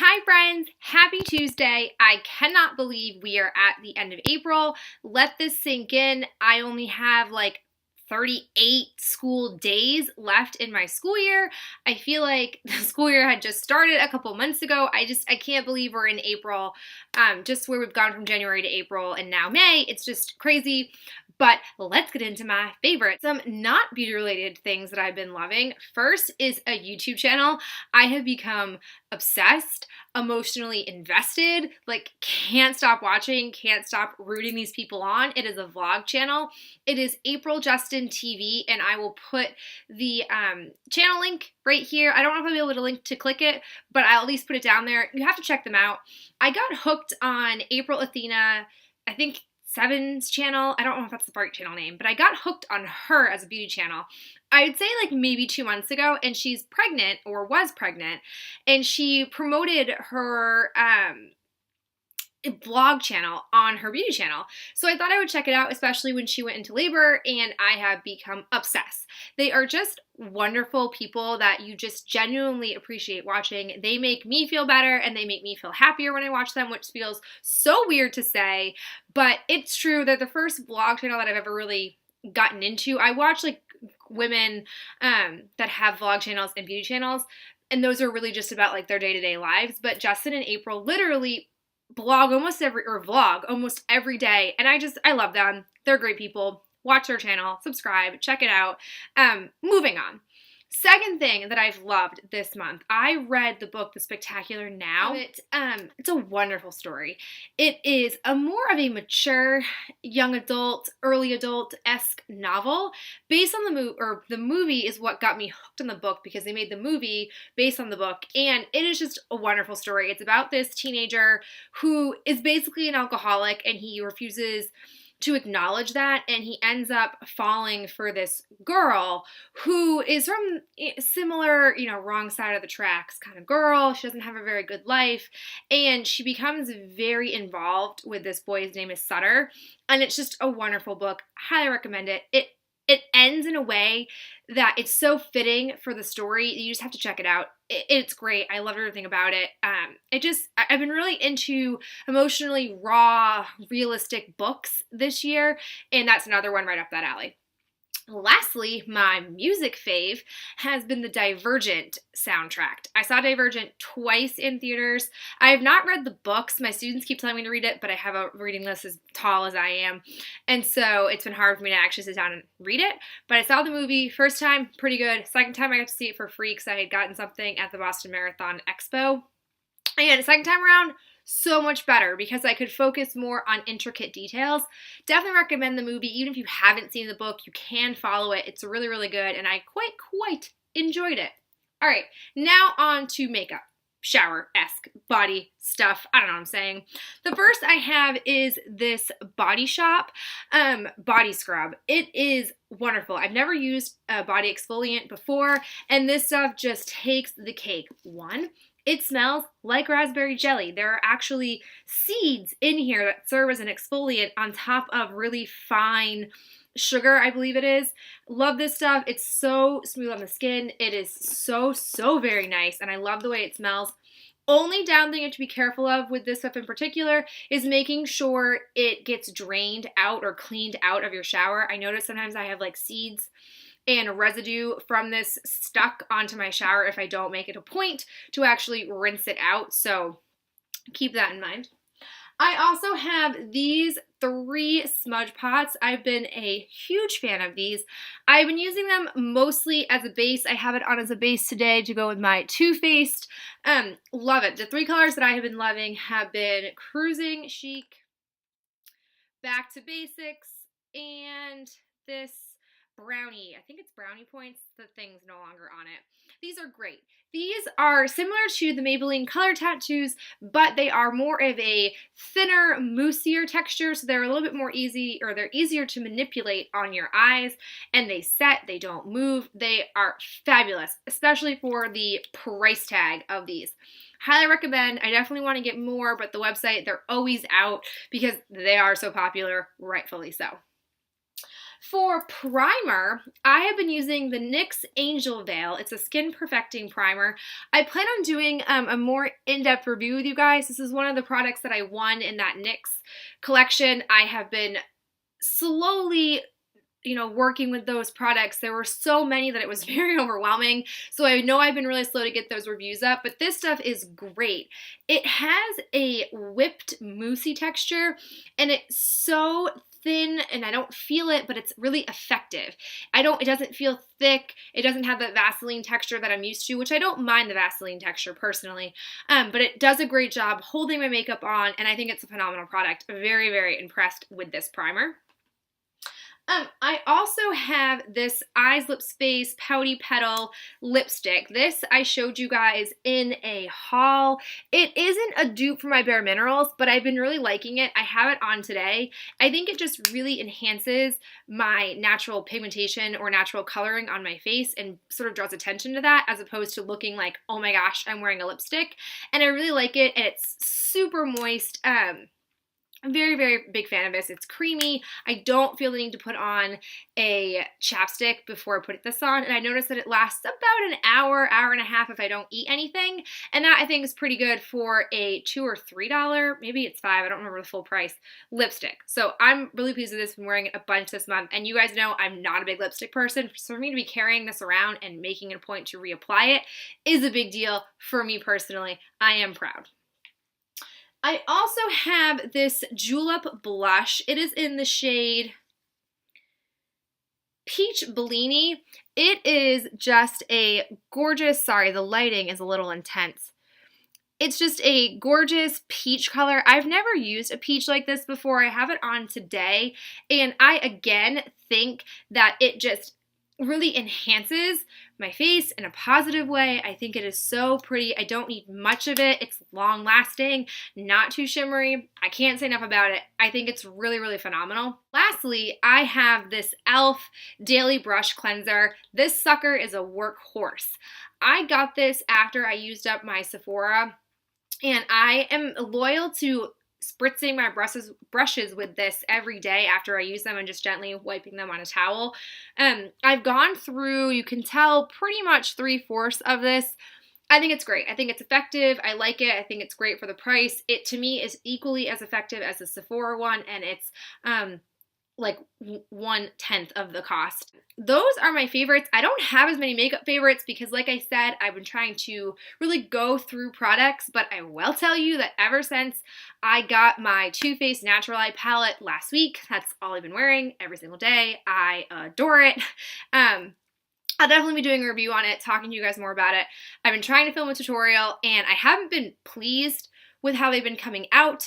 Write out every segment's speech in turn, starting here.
Hi friends, happy Tuesday. I cannot believe we are at the end of April. Let this sink in. I only have like 38 school days left in my school year. I feel like the school year had just started a couple months ago. I can't believe we're in April, just where we've gone from January to April and now May. It's just crazy. But let's get into my favorites. Some not beauty related things that I've been loving. First is a YouTube channel. I have become obsessed, emotionally invested, like can't stop watching, can't stop rooting these people on. It is a vlog channel. It is April Justin TV, and I will put the channel link right here. I don't know if I'll be able to link to click it, but I'll at least put it down there. You have to check them out. I got hooked on April Athena, I think Seven's channel. I don't know if that's the right channel name, but I got hooked on her as a beauty channel. I would say like maybe 2 months ago, and she's pregnant or was pregnant, and she promoted her blog channel on her beauty channel. So I thought I would check it out, especially when she went into labor, and I have become obsessed. They are just wonderful people that you just genuinely appreciate watching. They make me feel better and they make me feel happier when I watch them, which feels so weird to say, but it's true. They're the first blog channel that I've ever really gotten into. I watch like women that have vlog channels and beauty channels, and those are really just about like their day-to-day lives, but Justin and April literally vlog almost every day, and I love them. They're great people. Watch their channel, subscribe, check it out. Moving on. Second thing that I've loved this month, I read the book The Spectacular Now. It's a wonderful story. It is a more of a mature, young adult, early adult-esque novel based on the movie, or the movie is what got me hooked on the book because they made the movie based on the book, and it is just a wonderful story. It's about this teenager who is basically an alcoholic, and he refuses to acknowledge that, and he ends up falling for this girl who is from similar, wrong side of the tracks kind of girl. She doesn't have a very good life, and she becomes very involved with this boy. His name is Sutter, and it's just a wonderful book. Highly recommend it. It ends in a way that it's so fitting for the story. You just have to check it out. It's great. I love everything about it. I've been really into emotionally raw, realistic books this year, and that's another one right up that alley. Lastly, my music fave has been the Divergent soundtrack. I saw Divergent twice in theaters. I have not read the books. My students keep telling me to read it, but I have a reading list as tall as I am, and so it's been hard for me to actually sit down and read it. But I saw the movie first time, pretty good. Second time I got to see it for free because I had gotten something at the Boston Marathon Expo. And second time around, so much better because I could focus more on intricate details. Definitely recommend the movie. Even if you haven't seen the book, you can follow it. It's really, really good, and I quite enjoyed it. All right, now on to makeup. Shower-esque body stuff. I don't know what I'm saying. The first I have is this Body Shop body scrub. It is wonderful. I've never used a body exfoliant before, and this stuff just takes the cake. One, it smells like raspberry jelly. There are actually seeds in here that serve as an exfoliant on top of really fine sugar, I believe it is. Love this stuff. It's so smooth on the skin. It is so very nice, and I love the way it smells. Only down thing you have to be careful of with this stuff in particular is making sure it gets drained out or cleaned out of your shower. I notice sometimes I have like seeds and residue from this stuck onto my shower if I don't make it a point to actually rinse it out, so keep that in mind. I also have these 3 smudge pots. I've been a huge fan of these. I've been using them mostly as a base. I have it on as a base today to go with my Too Faced. Love it. The 3 colors that I have been loving have been Cruising Chic, Back to Basics, and this Brownie. I think it's Brownie Points. The thing's no longer on it. These are great. These are similar to the Maybelline Color Tattoos, but they are more of a thinner, moussier texture, so they're a little bit more easy, or they're easier to manipulate on your eyes, and they set, they don't move. They are fabulous, especially for the price tag of these. Highly recommend. I definitely want to get more, but the website, they're always out because they are so popular, rightfully so. For primer, I have been using the NYX Angel Veil. It's a skin perfecting primer. I plan on doing a more in-depth review with you guys. This is one of the products that I won in that NYX collection. I have been slowly working with those products. There were so many that it was very overwhelming. So I know I've been really slow to get those reviews up, but this stuff is great. It has a whipped moussey texture and it's so thin and I don't feel it, but it's really effective. It doesn't feel thick. It doesn't have that Vaseline texture that I'm used to, which I don't mind the Vaseline texture personally, but it does a great job holding my makeup on, and I think it's a phenomenal product. Very, very impressed with this primer. I also have this Eyes Lip Space Pouty Petal lipstick. This I showed you guys in a haul. It isn't a dupe for my Bare Minerals, but I've been really liking it. I have it on today. I think it just really enhances my natural pigmentation or natural coloring on my face and sort of draws attention to that as opposed to looking like, oh my gosh, I'm wearing a lipstick. And I really like it, and it's super moist. I'm very, very big fan of this. It's creamy. I don't feel the need to put on a chapstick before I put this on. And I noticed that it lasts about an hour, hour and a half if I don't eat anything. And that I think is pretty good for a $2 or $3, maybe it's $5, I don't remember the full price, lipstick. So I'm really pleased with this. I've been wearing it a bunch this month. And you guys know I'm not a big lipstick person. So for me to be carrying this around and making it a point to reapply it is a big deal for me personally. I am proud. I also have this Julep blush. It is in the shade Peach Bellini. It is just a gorgeous, sorry, the lighting is a little intense. It's just a gorgeous peach color. I've never used a peach like this before. I have it on today, and I again think that it just really enhances my face in a positive way. I think it is so pretty. I don't need much of it. It's long lasting, not too shimmery. I can't say enough about it. I think it's really, really phenomenal. Lastly, I have this e.l.f. Daily Brush Cleanser. This sucker is a workhorse. I got this after I used up my Sephora, and I am loyal to spritzing my brushes with this every day after I use them and just gently wiping them on a towel. I've gone through, you can tell, pretty much 3/4 of this. I think it's great. I think it's effective. I like it. I think it's great for the price. It, to me, is equally as effective as the Sephora one, and it's like 1/10 of the cost. Those are my favorites. I don't have as many makeup favorites because, like I said, I've been trying to really go through products, but I will tell you that ever since I got my Too Faced Natural Eye palette last week, that's all I've been wearing every single day. I adore it. I'll definitely be doing a review on it, talking to you guys more about it. I've been trying to film a tutorial, and I haven't been pleased with how they've been coming out.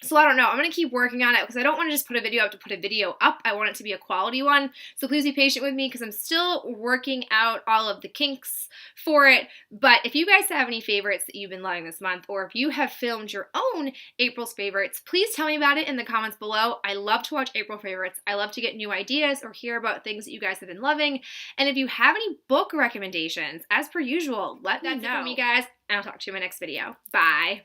So I don't know. I'm going to keep working on it because I don't want to just put a video up to put a video up. I want it to be a quality one. So please be patient with me because I'm still working out all of the kinks for it. But if you guys have any favorites that you've been loving this month, or if you have filmed your own April's favorites, please tell me about it in the comments below. I love to watch April favorites. I love to get new ideas or hear about things that you guys have been loving. And if you have any book recommendations, as per usual, let me know. That's it for me, guys, and I'll talk to you in my next video. Bye.